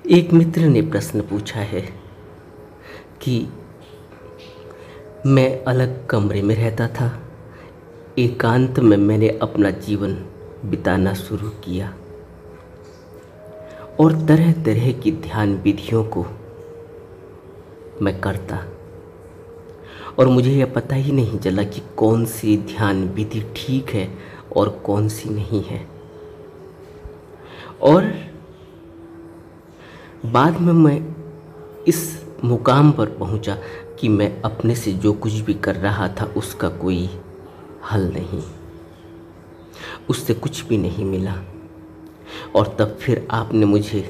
एक मित्र ने प्रश्न पूछा है कि मैं अलग कमरे में रहता था, एकांत में मैंने अपना जीवन बिताना शुरू किया और तरह तरह की ध्यान विधियों को मैं करता और मुझे यह पता ही नहीं चला कि कौन सी ध्यान विधि ठीक है और कौन सी नहीं है। और बाद में मैं इस मुकाम पर पहुंचा कि मैं अपने से जो कुछ भी कर रहा था उसका कोई हल नहीं, उससे कुछ भी नहीं मिला। और तब फिर आपने मुझे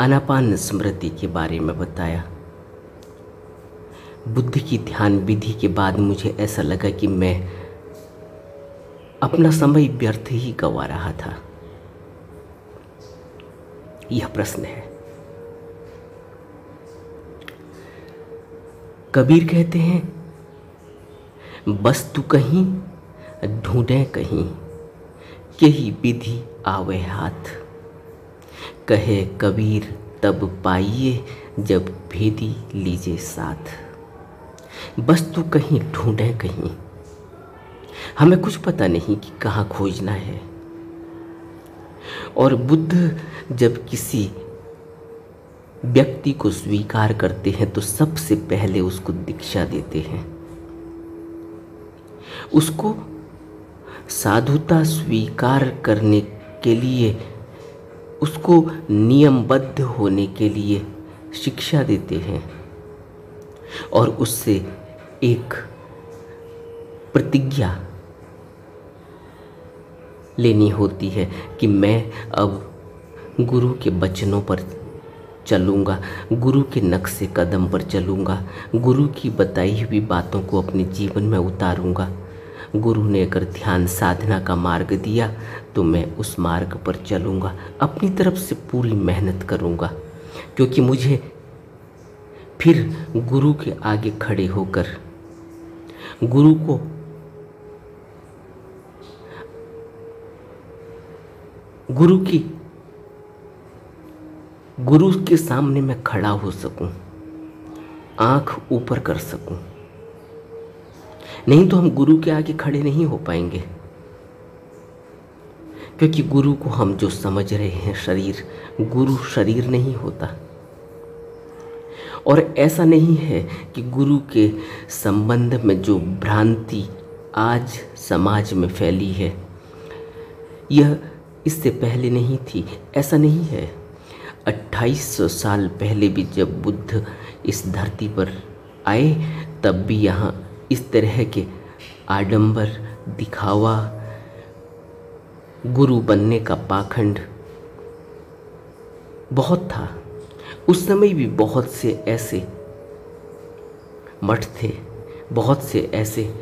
आनापान स्मृति के बारे में बताया। बुद्ध की ध्यान विधि के बाद मुझे ऐसा लगा कि मैं अपना समय व्यर्थ ही गंवा रहा था। यह प्रश्न है। कबीर कहते हैं, बस तू कहीं ढूंढे कहीं, यही विधि आवे हाथ। कहे कबीर तब पाइए जब भेदी लीजे साथ। बस तू कहीं ढूंढे कहीं, हमें कुछ पता नहीं कि कहाँ खोजना है। और बुद्ध जब किसी व्यक्ति को स्वीकार करते हैं तो सबसे पहले उसको दीक्षा देते हैं, उसको साधुता स्वीकार करने के लिए, उसको नियमबद्ध होने के लिए शिक्षा देते हैं और उससे एक प्रतिज्ञा लेनी होती है कि मैं अब गुरु के वचनों पर चलूँगा, गुरु के नक्शे कदम पर चलूँगा, गुरु की बताई हुई बातों को अपने जीवन में उतारूँगा। गुरु ने अगर ध्यान साधना का मार्ग दिया तो मैं उस मार्ग पर चलूँगा, अपनी तरफ से पूरी मेहनत करूँगा, क्योंकि मुझे फिर गुरु के आगे खड़े होकर गुरु के सामने मैं खड़ा हो सकूं, आंख ऊपर कर सकूं। नहीं तो हम गुरु के आगे खड़े नहीं हो पाएंगे, क्योंकि गुरु को हम जो समझ रहे हैं शरीर, गुरु शरीर नहीं होता। और ऐसा नहीं है कि गुरु के संबंध में जो भ्रांति आज समाज में फैली है यह इससे पहले नहीं थी, ऐसा नहीं है। 2800 साल पहले भी जब बुद्ध इस धरती पर आए तब भी यहाँ इस तरह के आडंबर, दिखावा, गुरु बनने का पाखंड बहुत था। उस समय भी बहुत से ऐसे मठ थे, बहुत से ऐसे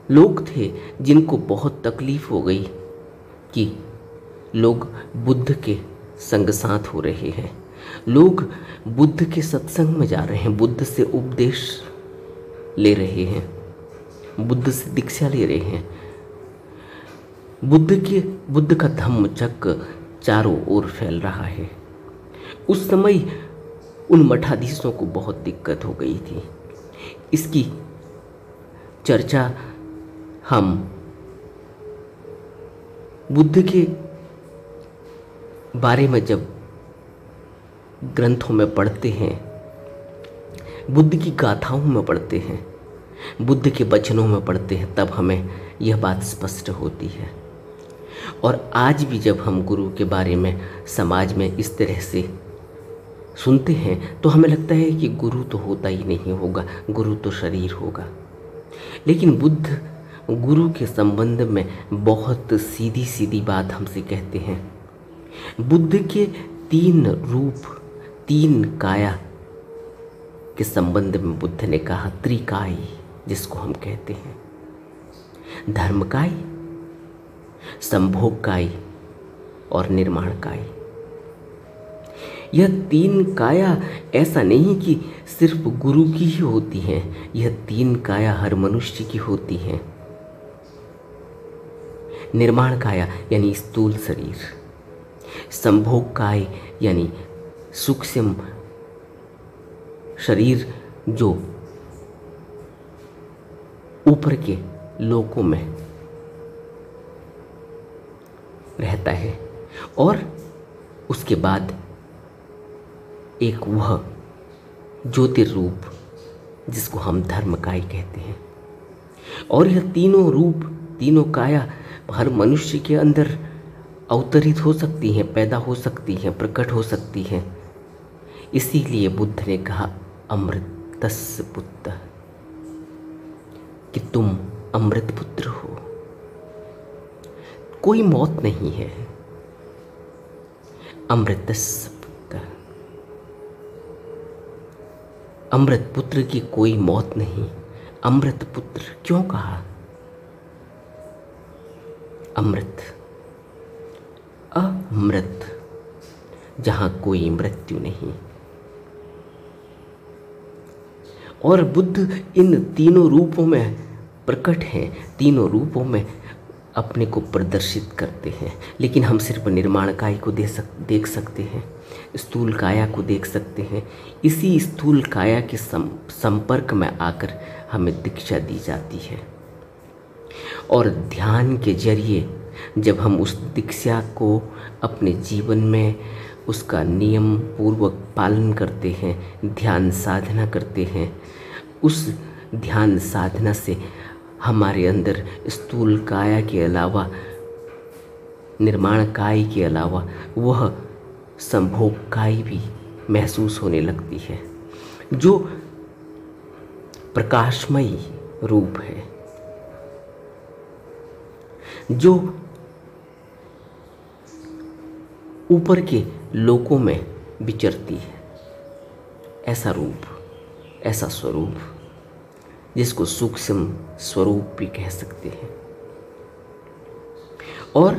लोग थे जिनको बहुत तकलीफ हो गई कि लोग बुद्ध के संग साथ हो रहे हैं, लोग बुद्ध के सत्संग में जा रहे हैं, बुद्ध से उपदेश ले रहे हैं, बुद्ध से दीक्षा ले रहे हैं। बुद्ध का धम्म चक्र चारों ओर फैल रहा है। उस समय उन मठाधीशों को बहुत दिक्कत हो गई थी। इसकी चर्चा हम बुद्ध के बारे में जब ग्रंथों में पढ़ते हैं, बुद्ध की गाथाओं में पढ़ते हैं, बुद्ध के वचनों में पढ़ते हैं, तब हमें यह बात स्पष्ट होती है। और आज भी जब हम गुरु के बारे में समाज में इस तरह से सुनते हैं तो हमें लगता है कि गुरु तो होता ही नहीं होगा, गुरु तो शरीर होगा। लेकिन बुद्ध गुरु के संबंध में बहुत सीधी सीधी बात हमसे कहते हैं। बुद्ध के 3 रूप, 3 काया के संबंध में बुद्ध ने कहा, त्रिकाय जिसको हम कहते हैं, धर्मकाय, संभोगकाय और निर्माणकाय। यह 3 काया ऐसा नहीं कि सिर्फ गुरु की ही होती हैं, यह 3 काया हर मनुष्य की होती हैं। निर्माण काया यानी स्थूल शरीर, संभोग काय यानी सूक्ष्म शरीर जो ऊपर के लोकों में रहता है, और उसके बाद एक वह ज्योतिर्रूप जिसको हम धर्मकाय कहते हैं। और यह तीनों रूप, तीनों काया हर मनुष्य के अंदर अवतरित हो सकती हैं, पैदा हो सकती हैं, प्रकट हो सकती हैं। इसीलिए बुद्ध ने कहा अमृतस्य पुत्र, कि तुम अमृत पुत्र हो, कोई मौत नहीं है। अमृतस्य पुत्र, अमृत पुत्र की कोई मौत नहीं। अमृत पुत्र क्यों कहा? अमृत, अमृत, जहां कोई मृत्यु नहीं। और बुद्ध इन तीनों रूपों में प्रकट हैं, तीनों रूपों में अपने को प्रदर्शित करते हैं। लेकिन हम सिर्फ निर्माण काय को देख सकते हैं, स्थूल काया को देख सकते हैं। इसी स्थूल काया के संपर्क में आकर हमें दीक्षा दी जाती है, और ध्यान के जरिए जब हम उस दीक्षा को अपने जीवन में उसका नियम पूर्वक पालन करते हैं, ध्यान साधना करते हैं, उस ध्यान साधना से हमारे अंदर स्थूल काया के अलावा, निर्माण काय के अलावा वह संभोग काय भी महसूस होने लगती है, जो प्रकाशमयी रूप है, जो ऊपर के लोकों में विचरती है। ऐसा रूप, ऐसा स्वरूप जिसको सूक्ष्म स्वरूप भी कह सकते हैं। और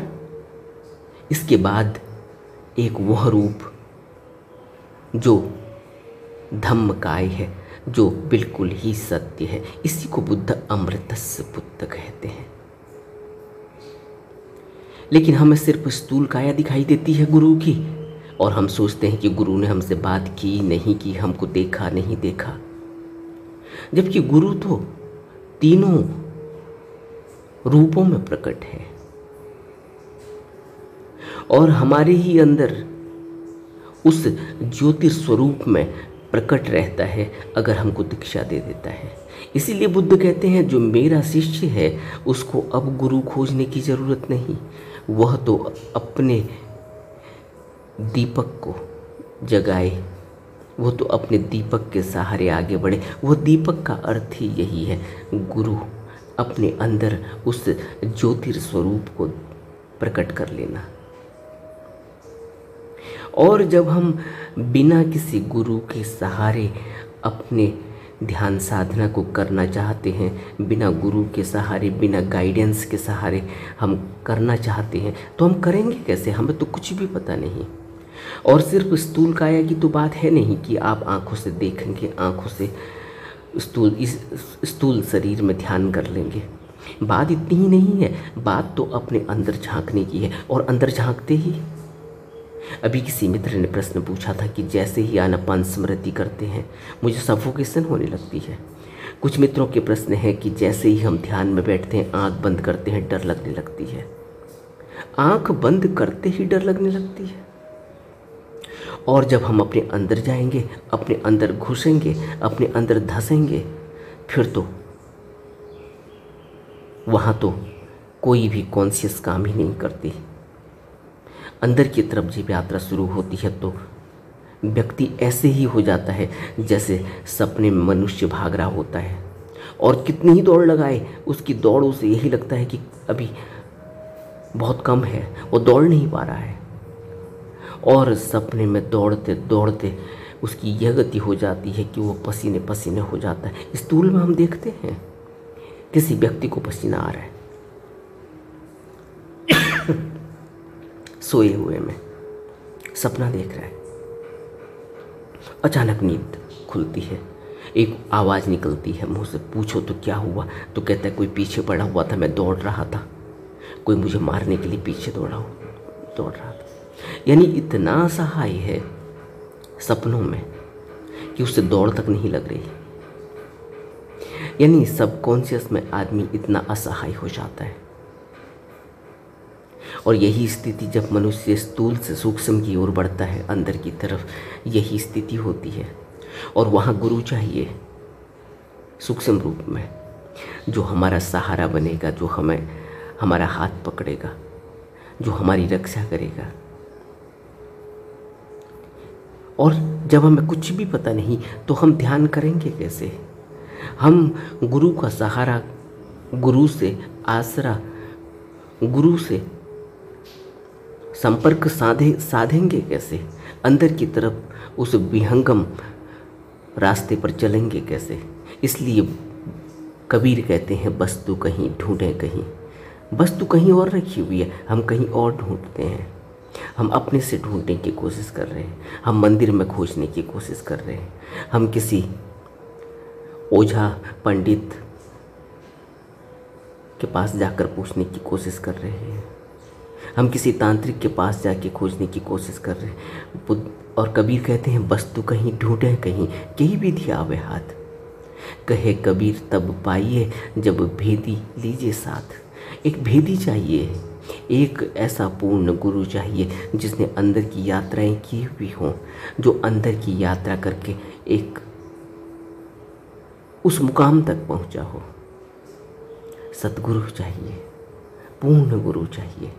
इसके बाद एक वह रूप जो धम्मकाय है, जो बिल्कुल ही सत्य है। इसी को बुद्ध अमृतस्य पुत्र कहते हैं। लेकिन हमें सिर्फ स्थूल काया दिखाई देती है गुरु की, और हम सोचते हैं कि गुरु ने हमसे बात की नहीं की, हमको देखा नहीं देखा, जबकि गुरु तो तीनों रूपों में प्रकट है और हमारे ही अंदर उस ज्योतिर्स्वरूप में प्रकट रहता है अगर हमको दीक्षा दे देता है। इसीलिए बुद्ध कहते हैं जो मेरा शिष्य है उसको अब गुरु खोजने की ज़रूरत नहीं, वह तो अपने दीपक को जगाए, वो तो अपने दीपक के सहारे आगे बढ़े। वह दीपक का अर्थ ही यही है, गुरु अपने अंदर उस ज्योतिर्स्वरूप को प्रकट कर लेना। और जब हम बिना किसी गुरु के सहारे अपने ध्यान साधना को करना चाहते हैं, बिना गुरु के सहारे, बिना गाइडेंस के सहारे हम करना चाहते हैं, तो हम करेंगे कैसे? हमें तो कुछ भी पता नहीं। और सिर्फ स्थूल काया की तो बात है नहीं कि आप आंखों से देखेंगे, आंखों से इस स्थूल शरीर में ध्यान कर लेंगे। बात इतनी ही नहीं है, बात तो अपने अंदर झांकने की है। और अंदर झांकते ही अभी किसी मित्र ने प्रश्न पूछा था कि जैसे ही आनापान स्मृति करते हैं मुझे सफोकेशन होने लगती है। कुछ मित्रों के प्रश्न है कि जैसे ही हम ध्यान में बैठते हैं, आंख बंद करते हैं, डर लगने लगती है। आंख बंद करते ही डर लगने लगती है, और जब हम अपने अंदर जाएंगे, अपने अंदर घुसेंगे, अपने अंदर धंसेंगे, फिर तो वहाँ तो कोई भी कॉन्शियस काम ही नहीं करती। अंदर की तरफ जब यात्रा शुरू होती है तो व्यक्ति ऐसे ही हो जाता है जैसे सपने में मनुष्य भाग रहा होता है, और कितनी ही दौड़ लगाए उसकी दौड़ों से यही लगता है कि अभी बहुत कम है, वो दौड़ नहीं पा रहा है। और सपने में दौड़ते दौड़ते उसकी यह गति हो जाती है कि वो पसीने पसीने हो जाता है। स्थूल में हम देखते हैं किसी व्यक्ति को पसीना आ रहा है सोए हुए में, सपना देख रहा है, अचानक नींद खुलती है, एक आवाज़ निकलती है मुंह से, पूछो तो क्या हुआ? तो कहता है कोई पीछे पड़ा हुआ था, मैं दौड़ रहा था। कोई मुझे मारने के लिए पीछे दौड़ रहा था। यानी इतना असहाय है सपनों में कि उससे दौड़ तक नहीं लग रही। यानी सबकॉन्शियस में आदमी इतना असहाय हो जाता है। और यही स्थिति जब मनुष्य स्थूल से सूक्ष्म की ओर बढ़ता है, अंदर की तरफ, यही स्थिति होती है। और वहाँ गुरु चाहिए सूक्ष्म रूप में, जो हमारा सहारा बनेगा, जो हमें हमारा हाथ पकड़ेगा, जो हमारी रक्षा करेगा। और जब हमें कुछ भी पता नहीं तो हम ध्यान करेंगे कैसे? हम गुरु का सहारा, गुरु से आसरा, गुरु से संपर्क साधेंगे कैसे? अंदर की तरफ उस विहंगम रास्ते पर चलेंगे कैसे? इसलिए कबीर कहते हैं वस्तु कहीं ढूंढें कहीं। वस्तु कहीं और रखी हुई है, हम कहीं और ढूंढते हैं। हम अपने से ढूंढने की कोशिश कर रहे हैं, हम मंदिर में खोजने की कोशिश कर रहे हैं, हम किसी ओझा पंडित के पास जाकर पूछने की कोशिश कर रहे हैं, हम किसी तांत्रिक के पास जाके खोजने की कोशिश कर रहे हैं। बुद्ध और कबीर कहते हैं वस्तु कहीं ढूंढे कहीं, कहीं विधि आवे हाथ। कहे कबीर तब पाइए जब भेदी लीजिए साथ। एक भेदी चाहिए, एक ऐसा पूर्ण गुरु चाहिए जिसने अंदर की यात्राएं की हुई हों, जो अंदर की यात्रा करके एक उस मुकाम तक पहुंचा हो। सतगुरु चाहिए, पूर्ण गुरु चाहिए।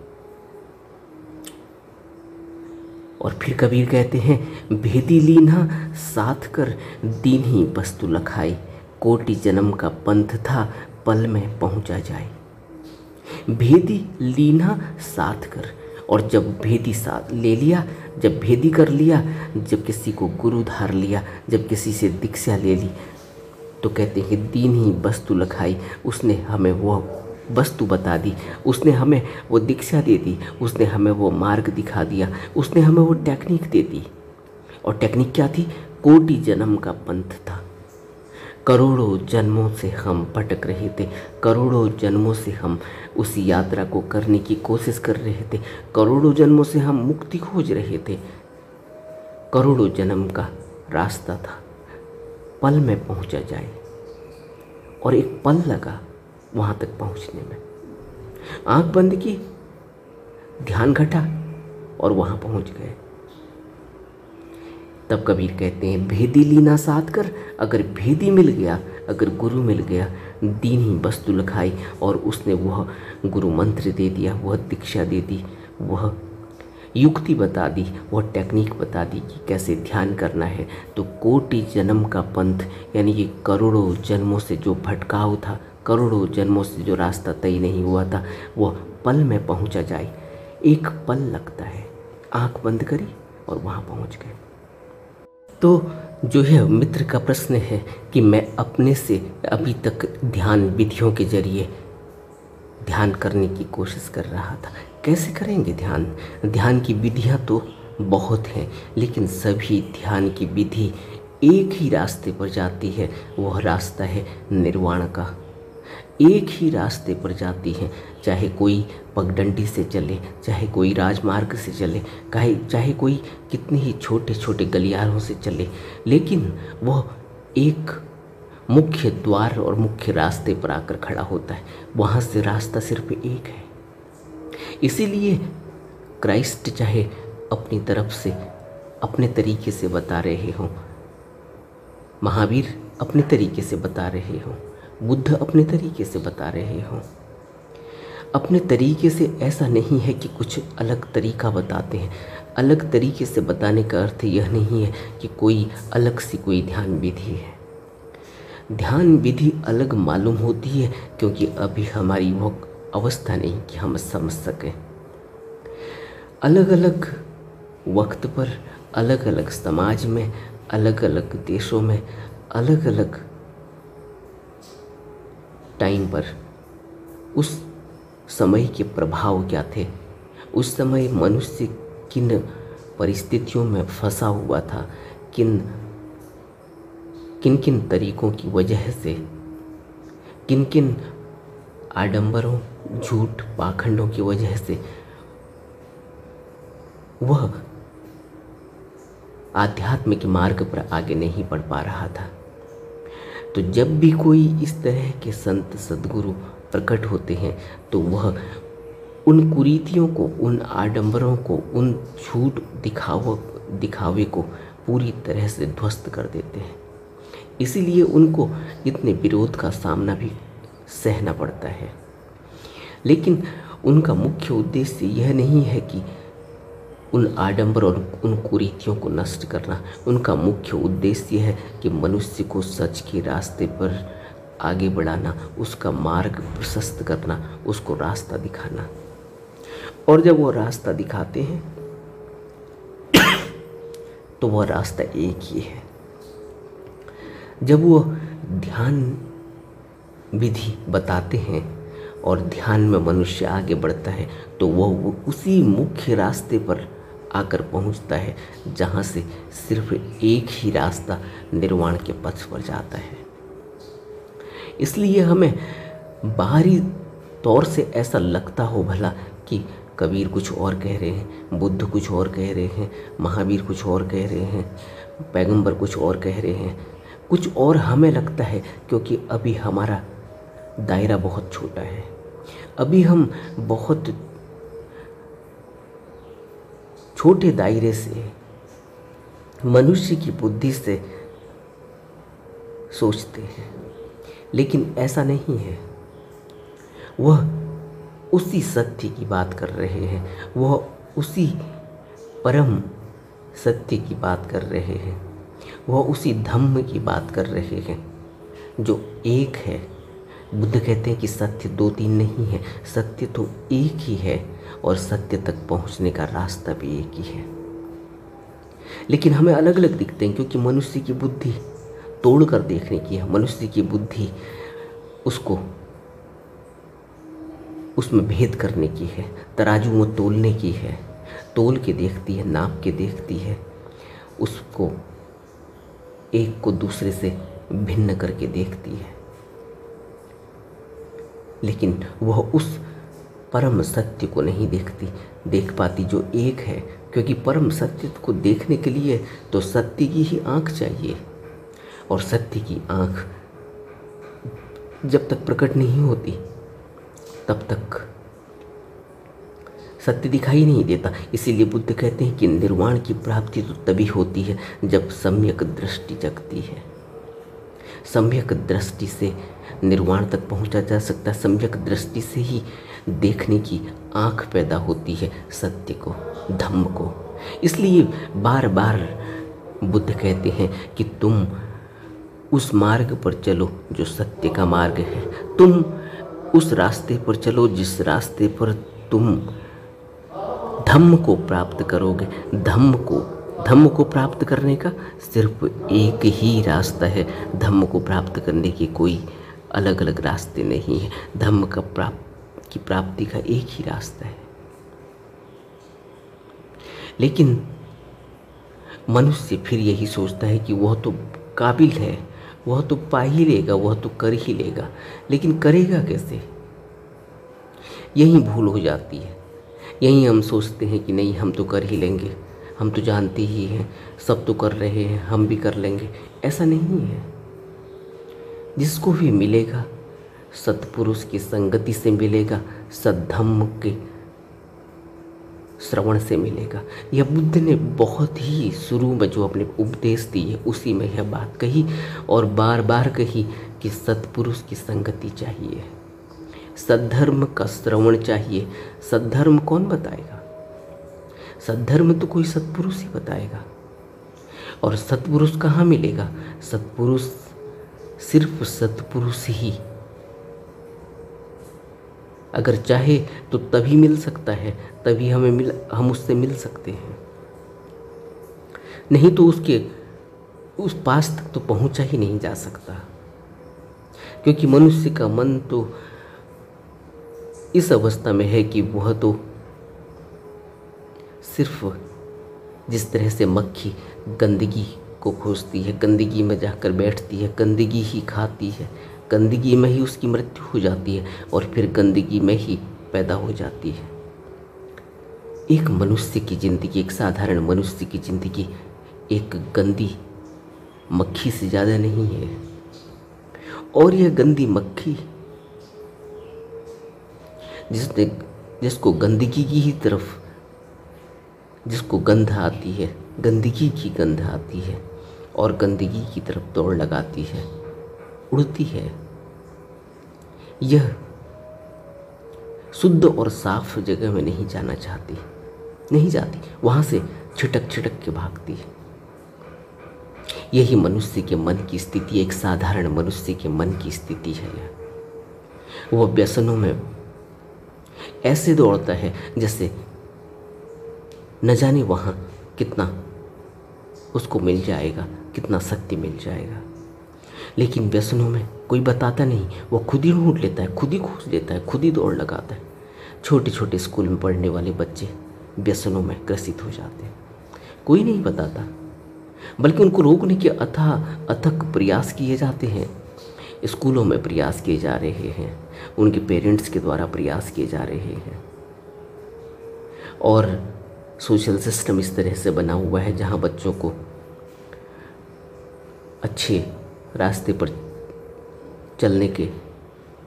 और फिर कबीर कहते हैं भेदी लीना साथ कर दीन ही वस्तु लखाई। कोटि जन्म का पंथ था पल में पहुंचा जाए। भेदी लीना साथ कर, और जब भेदी साथ ले लिया, जब भेदी कर लिया, जब किसी को गुरु धार लिया, जब किसी से दीक्षा ले ली, तो कहते हैं दीन ही वस्तु लखाई। उसने हमें वो वस्तु बता दी, उसने हमें वो दीक्षा दे दी, उसने हमें वो मार्ग दिखा दिया, उसने हमें वो टेक्निक दे दी। और टेक्निक क्या थी? कोटि जन्म का पंथ था। करोड़ों जन्मों से हम भटक रहे थे, करोड़ों जन्मों से हम उस यात्रा को करने की कोशिश कर रहे थे, करोड़ों जन्मों से हम मुक्ति खोज रहे थे। करोड़ों जन्म का रास्ता था, पल में पहुंचा जाए। और एक पल लगा वहाँ तक पहुँचने में। आंख बंद की, ध्यान घटा और वहाँ पहुँच गए। तब कबीर कहते हैं भेदी लीना साथ कर। अगर भेदी मिल गया, अगर गुरु मिल गया, दीन ही वस्तु लखाई, और उसने वह गुरु मंत्र दे दिया, वह दीक्षा दे दी, वह युक्ति बता दी, वह टेक्निक बता दी कि कैसे ध्यान करना है, तो कोटि जन्म का पंथ, यानी कि करोड़ों जन्मों से जो भटकाव था, करोड़ों जन्मों से जो रास्ता तय नहीं हुआ था, वह पल में पहुंचा जाए। एक पल लगता है। आंख बंद करी और वहाँ पहुँच गए। तो जो है मित्र का प्रश्न है कि मैं अपने से अभी तक ध्यान विधियों के जरिए ध्यान करने की कोशिश कर रहा था। कैसे करेंगे ध्यान? ध्यान की विधियाँ तो बहुत हैं, लेकिन सभी ध्यान की विधि एक ही रास्ते पर जाती है। वह रास्ता है निर्वाण का। एक ही रास्ते पर जाती हैं, चाहे कोई पगडंडी से चले, चाहे कोई राजमार्ग से चले, चाहे कोई कितने ही छोटे छोटे गलियारों से चले, लेकिन वह एक मुख्य द्वार और मुख्य रास्ते पर आकर खड़ा होता है। वहाँ से रास्ता सिर्फ एक है। इसीलिए क्राइस्ट चाहे अपनी तरफ से अपने तरीके से बता रहे हों, महावीर अपने तरीके से बता रहे हों, बुद्ध अपने तरीके से बता रहे हों, अपने तरीके से ऐसा नहीं है कि कुछ अलग तरीका बताते हैं। अलग तरीके से बताने का अर्थ यह नहीं है कि कोई अलग सी कोई ध्यान विधि है। ध्यान विधि अलग मालूम होती है क्योंकि अभी हमारी वो अवस्था नहीं कि हम समझ सकें। अलग अलग वक्त पर, अलग अलग समाज में, अलग अलग देशों में, अलग अलग टाइम पर उस समय के प्रभाव क्या थे, उस समय मनुष्य किन परिस्थितियों में फंसा हुआ था, किन किन तरीकों की वजह से, किन किन आडंबरों झूठ पाखंडों की वजह से वह आध्यात्मिक मार्ग पर आगे नहीं बढ़ पा रहा था। तो जब भी कोई इस तरह के संत सद्गुरु प्रकट होते हैं तो वह उन कुरीतियों को, उन आडंबरों को, उन झूठ दिखावे को पूरी तरह से ध्वस्त कर देते हैं। इसीलिए उनको इतने विरोध का सामना भी सहना पड़ता है। लेकिन उनका मुख्य उद्देश्य यह नहीं है कि उन आडंबर और उन कुरीतियों को नष्ट करना। उनका मुख्य उद्देश्य है कि मनुष्य को सच के रास्ते पर आगे बढ़ाना, उसका मार्ग प्रशस्त करना, उसको रास्ता दिखाना। और जब वो रास्ता दिखाते हैं तो वह रास्ता एक ही है। जब वो ध्यान विधि बताते हैं और ध्यान में मनुष्य आगे बढ़ता है तो वो उसी मुख्य रास्ते पर आकर पहुंचता है जहां से सिर्फ एक ही रास्ता निर्वाण के पथ पर जाता है। इसलिए हमें बाहरी तौर से ऐसा लगता हो भला कि कबीर कुछ और कह रहे हैं, बुद्ध कुछ और कह रहे हैं, महावीर कुछ और कह रहे हैं, पैगंबर कुछ और कह रहे हैं, कुछ और हमें लगता है क्योंकि अभी हमारा दायरा बहुत छोटा है। अभी हम बहुत छोटे दायरे से, मनुष्य की बुद्धि से सोचते हैं। लेकिन ऐसा नहीं है। वह उसी सत्य की बात कर रहे हैं, वह उसी परम सत्य की बात कर रहे हैं, वह उसी धम्म की बात कर रहे हैं जो एक है। बुद्ध कहते हैं कि सत्य दो तीन नहीं है, सत्य तो एक ही है और सत्य तक पहुंचने का रास्ता भी एक ही है। लेकिन हमें अलग अलग दिखते हैं क्योंकि मनुष्य की बुद्धि तोड़कर देखने की है। मनुष्य की बुद्धि उसको उसमें भेद करने की है, तराजू में तोलने की है, तोल के देखती है, नाप के देखती है, उसको एक को दूसरे से भिन्न करके देखती है। लेकिन वह उस परम सत्य को नहीं देख पाती जो एक है, क्योंकि परम सत्य को देखने के लिए तो सत्य की ही आँख चाहिए और सत्य की आँख जब तक प्रकट नहीं होती तब तक सत्य दिखाई नहीं देता। इसीलिए बुद्ध कहते हैं कि निर्वाण की प्राप्ति तो तभी होती है जब सम्यक दृष्टि जगती है। सम्यक दृष्टि से निर्वाण तक पहुंचा जा सकता है। सम्यक दृष्टि से ही देखने की आँख पैदा होती है सत्य को, धम्म को। इसलिए बार बार बुद्ध कहते हैं कि तुम उस मार्ग पर चलो जो सत्य का मार्ग है। तुम उस रास्ते पर चलो जिस रास्ते पर तुम धम्म को प्राप्त करोगे। धम्म को प्राप्त करने का सिर्फ एक ही रास्ता है। धम्म को प्राप्त करने के कोई अलग अलग रास्ते नहीं है। धम्म का प्राप्ति का एक ही रास्ता है। लेकिन मनुष्य फिर यही सोचता है कि वह तो काबिल है, वह तो पा ही लेगा, वह तो कर ही लेगा। लेकिन करेगा कैसे? यही भूल हो जाती है। यही हम सोचते हैं कि नहीं, हम तो कर ही लेंगे, हम तो जानते ही हैं, सब तो कर रहे हैं, हम भी कर लेंगे। ऐसा नहीं है। जिसको भी मिलेगा सत्पुरुष की संगति से मिलेगा, सद्धम्म के श्रवण से मिलेगा। यह बुद्ध ने बहुत ही शुरू में जो अपने उपदेश दिए उसी में यह बात कही और बार बार कही कि सत्पुरुष की संगति चाहिए, सद्धर्म का श्रवण चाहिए। सद्धर्म कौन बताएगा? सद्धर्म तो कोई सत्पुरुष ही बताएगा। और सत्पुरुष कहाँ मिलेगा? सत्पुरुष सिर्फ सत्पुरुष ही अगर चाहे तो तभी मिल सकता है, तभी हम उससे मिल सकते हैं। नहीं तो उस पास तक तो पहुंचा ही नहीं जा सकता। क्योंकि मनुष्य का मन तो इस अवस्था में है कि वह तो सिर्फ जिस तरह से मक्खी गंदगी को खोजती है, गंदगी में जाकर बैठती है, गंदगी ही खाती है, गंदगी में ही उसकी मृत्यु हो जाती है और फिर गंदगी में ही पैदा हो जाती है। एक मनुष्य की ज़िंदगी, एक साधारण मनुष्य की ज़िंदगी एक गंदी मक्खी से ज़्यादा नहीं है। और यह गंदी मक्खी जिसको गंदगी की ही तरफ, जिसको गंध आती है, गंदगी की गंध आती है और गंदगी की तरफ दौड़ लगाती है, उड़ती है, यह शुद्ध और साफ जगह में नहीं जाना चाहती, नहीं जाती, वहाँ से छिटक छिटक के भागती है। यही मनुष्य के मन की स्थिति, एक साधारण मनुष्य के मन की स्थिति है। वह व्यसनों में ऐसे दौड़ता है जैसे न जाने वहाँ कितना उसको मिल जाएगा, कितना शक्ति मिल जाएगा। लेकिन व्यसनों में कोई बताता नहीं, वो खुद ही ढूंढ लेता है, खुद ही खोज लेता है, खुद ही दौड़ लगाता है। छोटे छोटे स्कूल में पढ़ने वाले बच्चे व्यसनों में ग्रसित हो जाते हैं, कोई नहीं बताता, बल्कि उनको रोकने के अथक प्रयास किए जाते हैं। स्कूलों में प्रयास किए जा रहे हैं, उनके पेरेंट्स के द्वारा प्रयास किए जा रहे हैं। और सोशल सिस्टम इस तरह से बना हुआ है जहाँ बच्चों को अच्छे रास्ते पर चलने के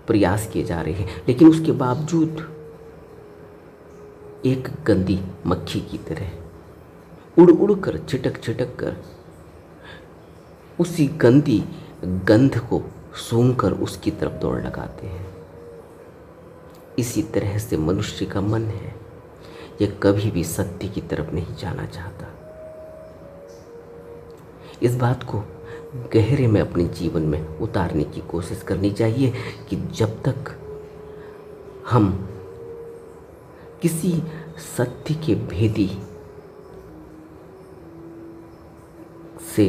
प्रयास किए जा रहे हैं, लेकिन उसके बावजूद एक गंदी मक्खी की तरह उड़ उड़ कर, छिटक छिटक कर उसी गंदी गंध को सूंघकर उसकी तरफ दौड़ लगाते हैं। इसी तरह से मनुष्य का मन है, यह कभी भी सत्य की तरफ नहीं जाना चाहता। इस बात को गहरे में अपने जीवन में उतारने की कोशिश करनी चाहिए कि जब तक हम किसी सत्य के भेदी से,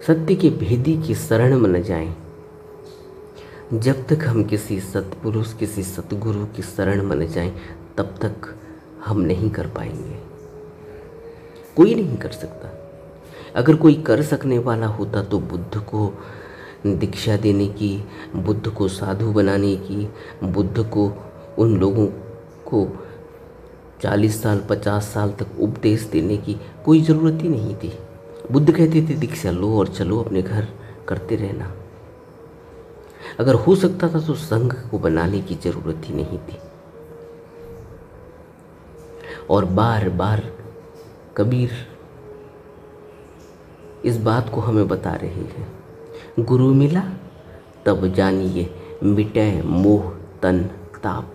सत्य के भेदी की शरण में न जाएं, जब तक हम किसी सत्पुरुष, किसी सतगुरु की शरण में न जाएं, तब तक हम नहीं कर पाएंगे। कोई नहीं कर सकता। अगर कोई कर सकने वाला होता तो बुद्ध को दीक्षा देने की, बुद्ध को साधु बनाने की, बुद्ध को, उन लोगों को 40 साल 50 साल तक उपदेश देने की कोई ज़रूरत ही नहीं थी। बुद्ध कहते थे दीक्षा लो और चलो अपने घर, करते रहना। अगर हो सकता था तो संघ को बनाने की ज़रूरत ही नहीं थी। और बार बार कबीर इस बात को हमें बता रहे हैं, गुरु मिला तब जानिए मिटे मोह तन ताप,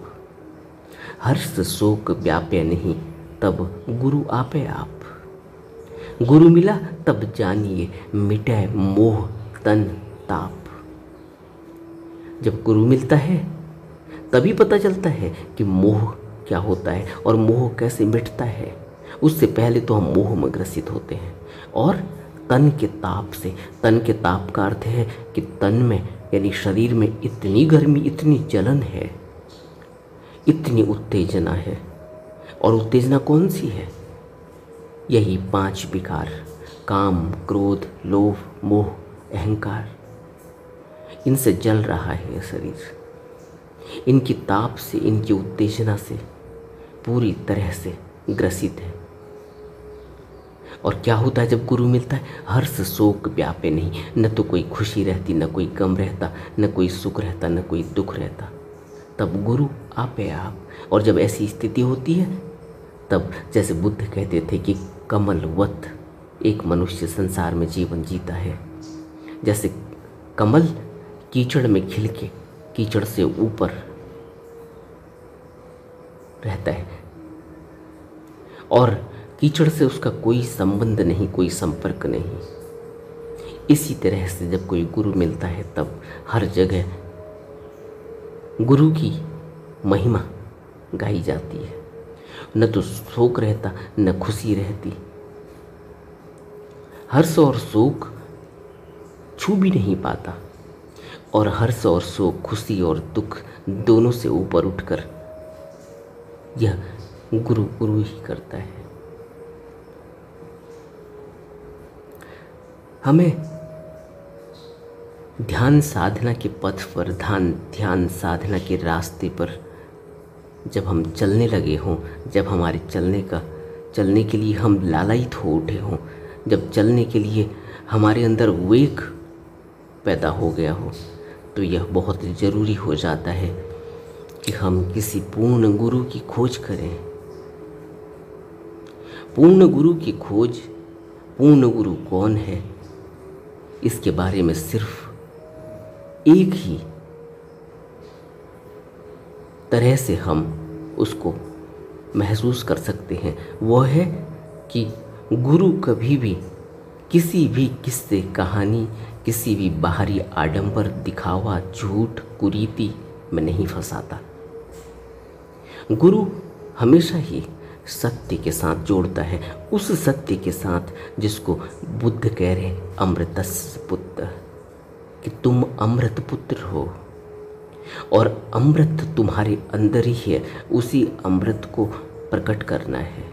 हर्ष शोक व्याप्य नहीं तब गुरु आपे आप। गुरु मिला तब जानिए मिटे मोह तन ताप। जब गुरु मिलता है तभी पता चलता है कि मोह क्या होता है और मोह कैसे मिटता है। उससे पहले तो हम मोह में ग्रसित होते हैं। और तन के ताप से, तन के ताप का अर्थ है कि तन में यानी शरीर में इतनी गर्मी, इतनी जलन है, इतनी उत्तेजना है। और उत्तेजना कौन सी है? यही 5 विकार, काम, क्रोध, लोभ, मोह, अहंकार। इनसे जल रहा है शरीर, इनकी ताप से, इनकी उत्तेजना से पूरी तरह से ग्रसित है। और क्या होता है जब गुरु मिलता है? हर्ष शोक व्यापे नहीं, न तो कोई खुशी रहती, न कोई गम रहता, न कोई सुख रहता, न कोई दुख रहता। तब गुरु आपे आप। और जब ऐसी स्थिति होती है तब जैसे बुद्ध कहते थे कि कमलवत एक मनुष्य संसार में जीवन जीता है। जैसे कमल कीचड़ में खिल के कीचड़ से ऊपर रहता है और कीचड़ से उसका कोई संबंध नहीं, कोई संपर्क नहीं। इसी तरह से जब कोई गुरु मिलता है तब हर जगह गुरु की महिमा गाई जाती है। न तो शोक रहता, न खुशी रहती। हर्ष और शोक छू भी नहीं पाता और हर्ष और शोक, खुशी और दुख दोनों से ऊपर उठकर यह गुरु गुरु ही करता है। हमें ध्यान साधना के पथ पर, ध्यान साधना के रास्ते पर जब हम चलने लगे हों, जब हमारे चलने के लिए हम लालायित हो उठे हों, जब चलने के लिए हमारे अंदर वेग पैदा हो गया हो, तो यह बहुत ज़रूरी हो जाता है कि हम किसी पूर्ण गुरु की खोज करें। पूर्ण गुरु की खोज, पूर्ण गुरु कौन है, इसके बारे में सिर्फ एक ही तरह से हम उसको महसूस कर सकते हैं, वह है कि गुरु कभी भी किसी भी किस्से, कहानी, किसी भी बाहरी आडंबर, दिखावा, झूठ, कुरीति में नहीं फंसाता। गुरु हमेशा ही सत्य के साथ जोड़ता है, उस सत्य के साथ जिसको बुद्ध कह रहे हैं अमृतस्य पुत्र, कि तुम अमृत पुत्र हो और अमृत तुम्हारे अंदर ही है। उसी अमृत को प्रकट करना है,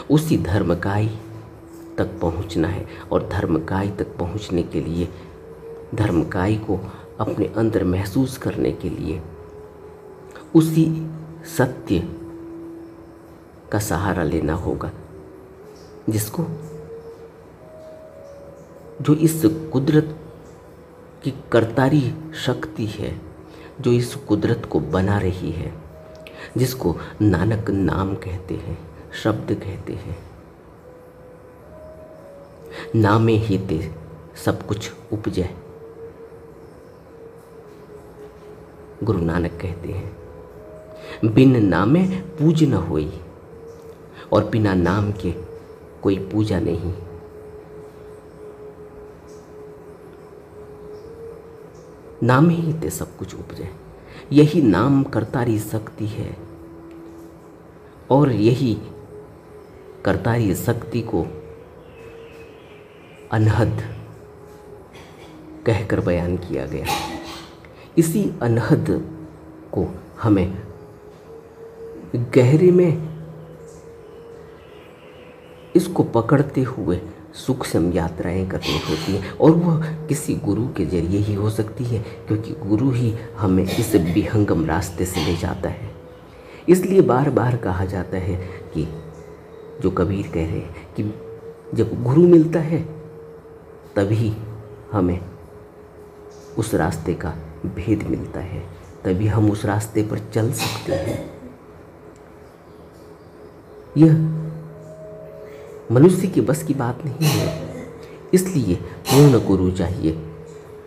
उसी धर्मकाय तक पहुंचना है, और धर्मकाय तक पहुंचने के लिए, धर्मकाय को अपने अंदर महसूस करने के लिए उसी सत्य का सहारा लेना होगा, जिसको, जो इस कुदरत की करतारी शक्ति है, जो इस कुदरत को बना रही है, जिसको नानक नाम कहते हैं, शब्द कहते हैं। नामे ही ते सब कुछ उपजै, गुरु नानक कहते हैं। बिन नामे पूज न होई, और बिना नाम के कोई पूजा नहीं। नाम ही ते सब कुछ उपजे, यही नाम करतारी शक्ति है, और यही करतारी शक्ति को अनहद कहकर बयान किया गया। इसी अनहद को हमें गहरे में इसको पकड़ते हुए सूक्ष्म यात्राएं करनी होती हैं, और वह किसी गुरु के जरिए ही हो सकती है, क्योंकि गुरु ही हमें इस विहंगम रास्ते से ले जाता है। इसलिए बार बार कहा जाता है कि, जो कबीर कह रहे हैं कि जब गुरु मिलता है तभी हमें उस रास्ते का भेद मिलता है, तभी हम उस रास्ते पर चल सकते हैं। यह मनुष्य के बस की बात नहीं है, इसलिए पूर्ण गुरु चाहिए,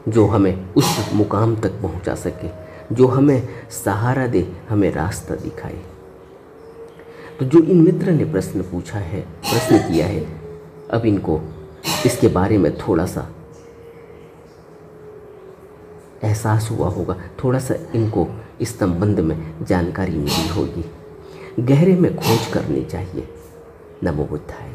जो हमें उस मुकाम तक पहुंचा सके, जो हमें सहारा दे, हमें रास्ता दिखाए। तो जो इन मित्र ने प्रश्न पूछा है, प्रश्न किया है, अब इनको इसके बारे में थोड़ा सा एहसास हुआ होगा, थोड़ा सा इनको इस संबंध में जानकारी मिली होगी। गहरे में खोज करनी चाहिए। नमो बुद्धाय।